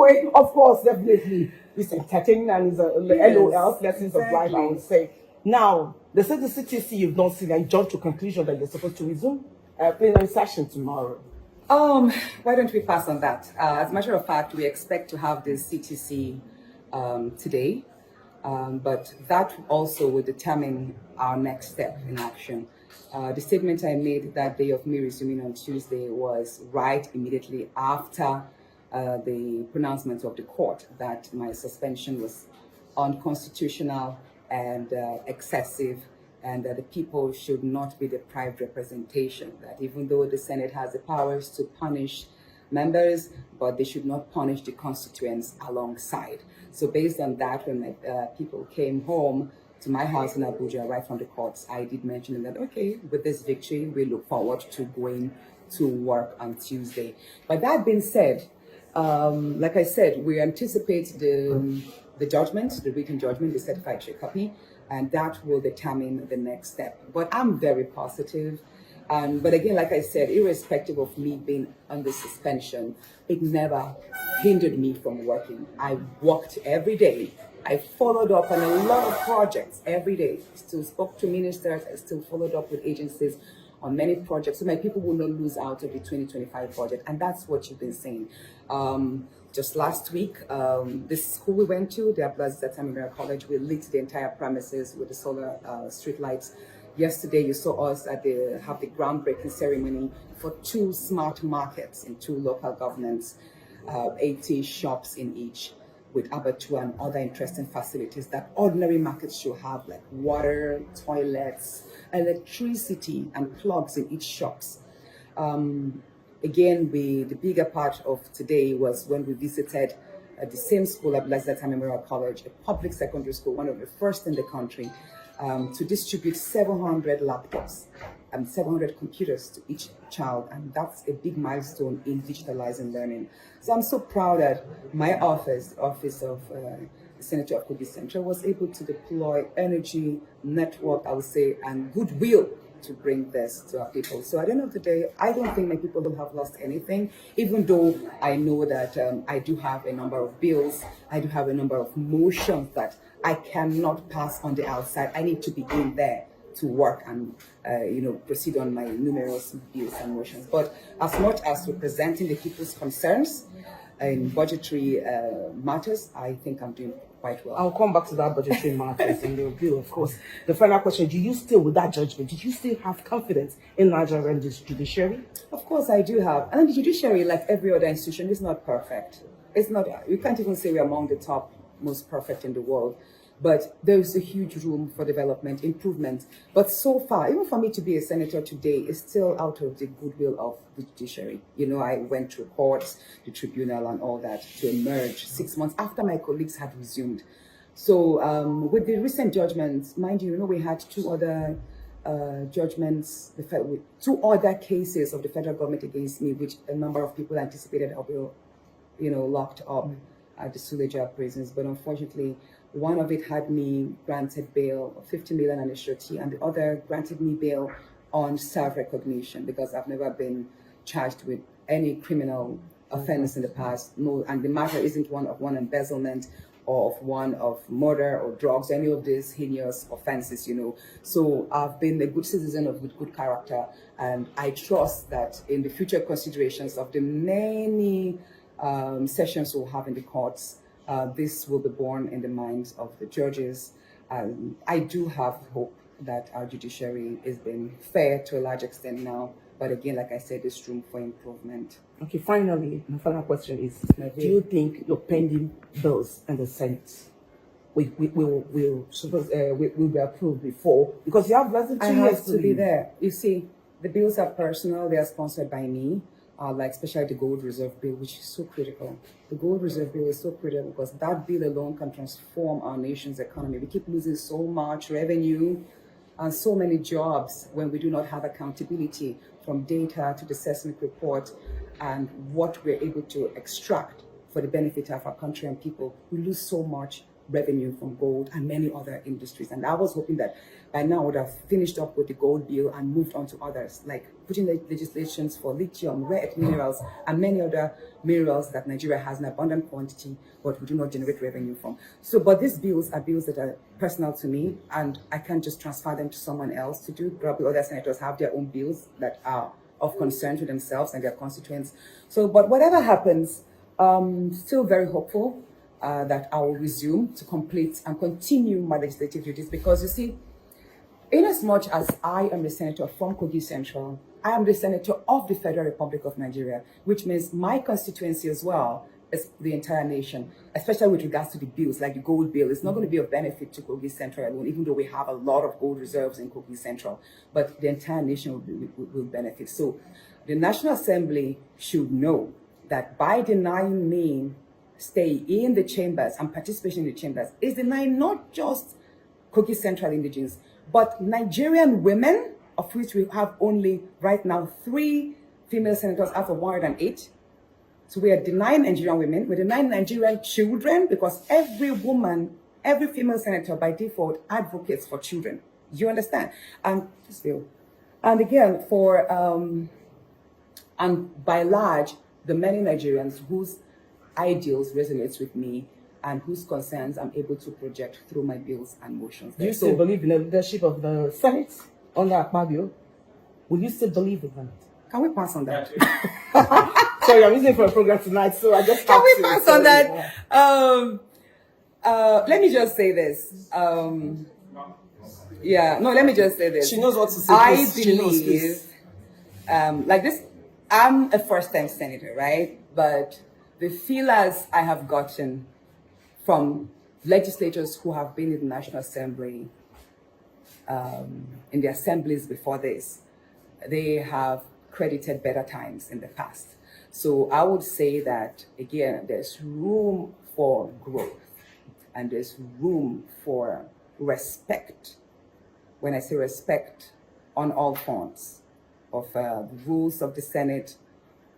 anyway, of course, definitely, it's entertaining and it's a LOL, lessons of life, I would say. Now, they said the CTC you've not seen and jumped to conclusion that you're supposed to resume plenary session tomorrow. Why don't we pass on that? As a matter of fact, we expect to have this CTC today, but that also will determine our next step in action. The statement I made that day of me resuming on Tuesday was right immediately after the pronouncement of the court that my suspension was unconstitutional and excessive, and that the people should not be deprived representation, that even though the Senate has the powers to punish members, but they should not punish the constituents alongside. So based on that, when my people came home to my house in Abuja, right from the courts, I did mention that, okay, with this victory, we look forward to going to work on Tuesday. But that being said, like I said, we anticipate the judgment, the written judgment, the certified copy, and that will determine the next step. But I'm very positive. But again, like I said, irrespective of me being under suspension, it never hindered me from working. I worked every day. I followed up on a lot of projects every day. I still spoke to ministers. I still followed up with agencies on many projects, so my people will not lose out of the 2025 budget. And that's what you've been saying. Just last week, this school we went to, the Abdulaziz Tamimira College, we lit the entire premises with the solar street lights. Yesterday, you saw us have the groundbreaking ceremony for 2 smart markets in 2 local governments, 80 shops in each, with abattoir and other interesting facilities that ordinary markets should have, like water, toilets, electricity, and plugs in each shops. Again, the bigger part of today was when we visited the same school, Abdulaziz Tamimira College, a public secondary school, one of the first in the country, to distribute 700 laptops and 700 computers to each child. And that's a big milestone in digitalizing learning. So I'm so proud that my office, the office of the Senator of Kogi Central, was able to deploy energy, network, I would say, and goodwill to bring this to our people. So at the end of the day, I don't think my people will have lost anything, even though I know that I do have a number of bills, I do have a number of motions that I cannot pass on the outside. I need to be in there to work and proceed on my numerous bills and motions. But as much as representing the people's concerns in budgetary matters, I think I'm doing quite well. I'll come back to that budgetary matters and the review, of course. The final question, do you still, with that judgment, did you still have confidence in Nigerian judiciary? Of course I do have. And the judiciary, like every other institution, is not perfect. It's not, you can't even say we're among the top most perfect in the world. But there is a huge room for development, improvement. But so far, even for me to be a senator today, is still out of the goodwill of the judiciary. You know, I went through courts, the tribunal and all that to emerge 6 months after my colleagues had resumed. So with the recent judgments, mind you, we had 2 other judgments, 2 other cases of the federal government against me, which a number of people anticipated I'll be, locked up at the Suleja prisons. But unfortunately, one of it had me granted bail of 50 million and a surety, and the other granted me bail on self-recognition because I've never been charged with any criminal offense in the past. No, and the matter isn't one of embezzlement or of one of murder or drugs, any of these heinous offenses, So I've been a good citizen with good character, and I trust that in the future considerations of the many sessions we'll have in the courts, this will be born in the minds of the judges. I do have hope that our judiciary is being fair to a large extent now. But again, like I said, there's room for improvement. Okay, finally, my final question is, do you think your pending bills in the Senate will be approved before? Because you have less than 2 years have to be there. You see, the bills are personal. They are sponsored by me. Like especially the gold reserve bill, which is so critical. The gold reserve bill is so critical because that bill alone can transform our nation's economy. We keep losing so much revenue and so many jobs when we do not have accountability from data to the seismic report and what we're able to extract for the benefit of our country and people. We lose so much revenue from gold and many other industries. And I was hoping that by now I would have finished up with the gold bill and moved on to others, like putting legislations for lithium, rare earth minerals, and many other minerals that Nigeria has in abundant quantity, but we do not generate revenue from. So, but these bills are bills that are personal to me, and I can't just transfer them to someone else to do. Probably other senators have their own bills that are of concern to themselves and their constituents. So, but whatever happens, still very hopeful that I will resume to complete and continue my legislative duties, because you see, in as much as I am the senator from Kogi Central, I am the senator of the Federal Republic of Nigeria, which means my constituency as well is the entire nation, especially with regards to the bills, like the gold bill. It's not going to be of benefit to Kogi Central alone, even though we have a lot of gold reserves in Kogi Central, but the entire nation will benefit. So the National Assembly should know that by denying me stay in the chambers and participation in the chambers is denying not just Kogi Central indigenes, but Nigerian women, of which we have only right now 3 female senators out of 108. So we are denying Nigerian women, we're denying Nigerian children, because every woman, every female senator by default advocates for children. You understand? And still, and again, for and by large, the many Nigerians whose ideals resonates with me and whose concerns I'm able to project through my bills and motions. Do you still believe in the leadership of the Senate under Akpabio? Will you still believe in that? Can we pass on that? Sorry, I'm using it for a program tonight, so I just Can have we to. pass on that? Let me just say this. Let me just say this. She knows what to say. I Please. She knows, believe, please. like this, I'm a first-time senator, right? But the feelers I have gotten from legislators who have been in the National Assembly, in the assemblies before this, they have credited better times in the past. So I would say that, again, there's room for growth and there's room for respect. When I say respect, on all fronts of the rules of the Senate,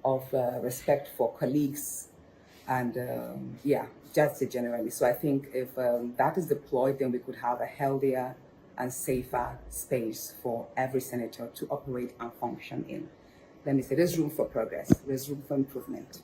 of respect for colleagues, and just generally. So I think if that is deployed, then we could have a healthier and safer space for every senator to operate and function in. Let me say, there's room for progress, there's room for improvement.